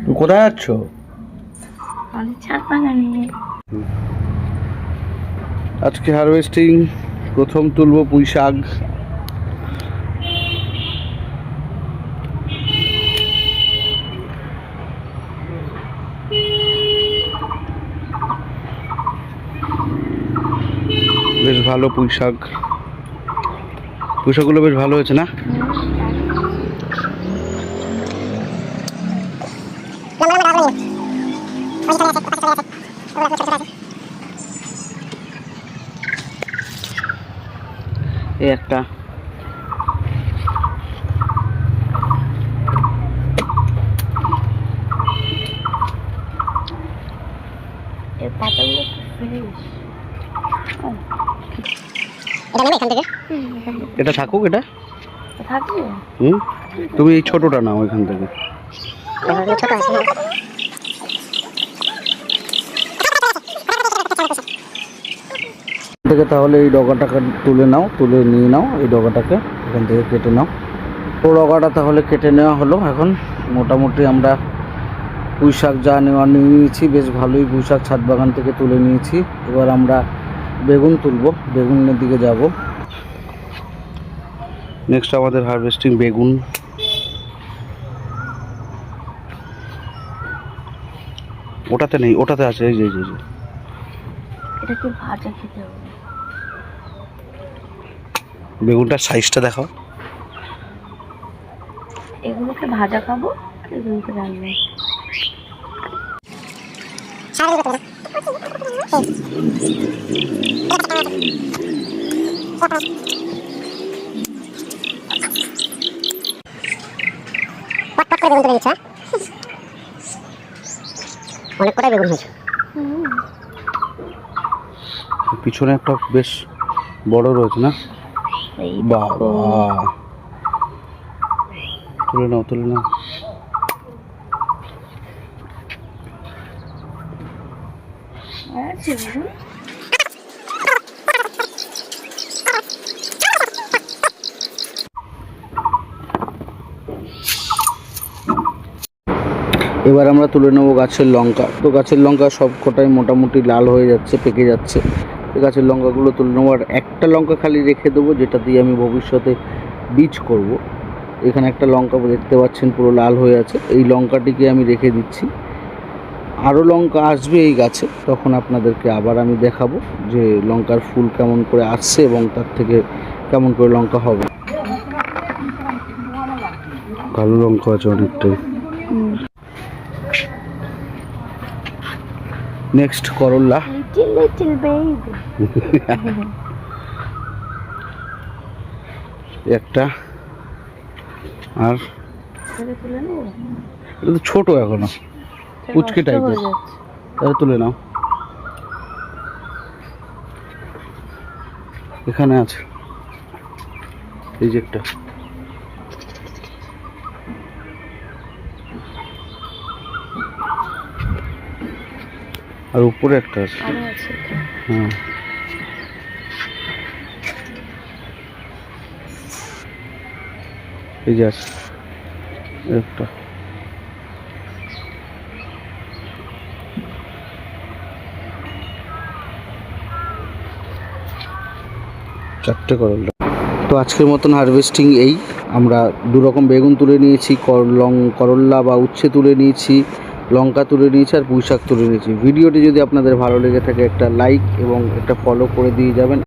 তুমি কোথায় যাচ্ছ? ছাদ বাগানে। আজকে হারভেস্টিং প্রথম তুলবো পুঁই শাক। বেশ ভালো পুঁই শাক, পুঁই শাকগুলো বেশ ভালো হয়েছে না? এই একটা এর পাতাগুলো খুব ফ্রেশ। এটা নেবে এখান থেকে? এটা থাকুক, এটা থাকবে। তুমি এই ছোটটা নাও এখান থেকে। ছোট আছে। থেকে তাহলে এই ডগাটাকে তুলে নাও, তুলে নিয়ে নাও এই ডগাটাকে এখান থেকে কেটে নাও। ও ডগাটা তাহলে কেটে নেওয়া হলো। এখন মোটামুটি আমরা পুঁই শাক যা নিয়ে নিয়েছি, বেশ ভালোই পুঁই শাক ছাদ বাগান থেকে তুলে নিয়েছি। এবার আমরা বেগুন তুলব, বেগুনের দিকে যাব। নেক্সট আমাদের হারভেস্টিং বেগুন। ওটাতে নেই, ওটাতে আছে, এই যে এই যে। এটাকে ভাজা খেতে হবে। বেগুনটার সাইজটা দেখাও। এগুলোকে ভাজা খাবো, এগুলোকে রান্না। অনেক কটাই বেগুন হয়েছে। পিছনে একটা বেশ বড় রয়েছে না? বাবা, তুলে নাও, তুলে নাও। এবার আমরা তুলে নেবো গাছের লঙ্কা। তো গাছের লঙ্কা সব কটাই মোটামুটি লাল হয়ে যাচ্ছে, পেকে যাচ্ছে। গাছের লঙ্কাগুলো তুলে নেবো, আর একটা লঙ্কা খালি রেখে দেবো যেটা দিয়ে আমি ভবিষ্যতে বীজ করব। এখানে একটা লঙ্কা দেখতে পাচ্ছেন পুরো লাল হয়ে আছে, এই লঙ্কাটিকে আমি রেখে দিচ্ছি। আরও লঙ্কা আসবে এই গাছে, তখন আপনাদেরকে আবার আমি দেখাবো যে লঙ্কার ফুল কেমন করে আসছে এবং তার থেকে কেমন করে লঙ্কা হবে। কালো লঙ্কা আছে অনেকটাই। নেক্সট করল্লা। Little baby. একটা, আর এটা তো ছোট এখনো, পুচকে টাইপের। তাহলে তুলে নাও। এখানে আছে এই যে একটা, আর উপরে একটা আছে। হ্যাঁ, এই যে আছে একটা। চারটে করল্লা। তো আজকের মতন হারভেস্টিং এই। আমরা দু রকম বেগুন তুলে নিয়েছি, করল্লা বা উচ্ছে তুলে নিয়েছি, লঙ্কা তুলে নিয়েছি, আর পুঁই শাক তুলে নিয়েছি। ভিডিওটি যদি আপনাদের ভালো লেগে থাকে একটা লাইক এবং একটা ফলো করে দিয়ে যাবেন।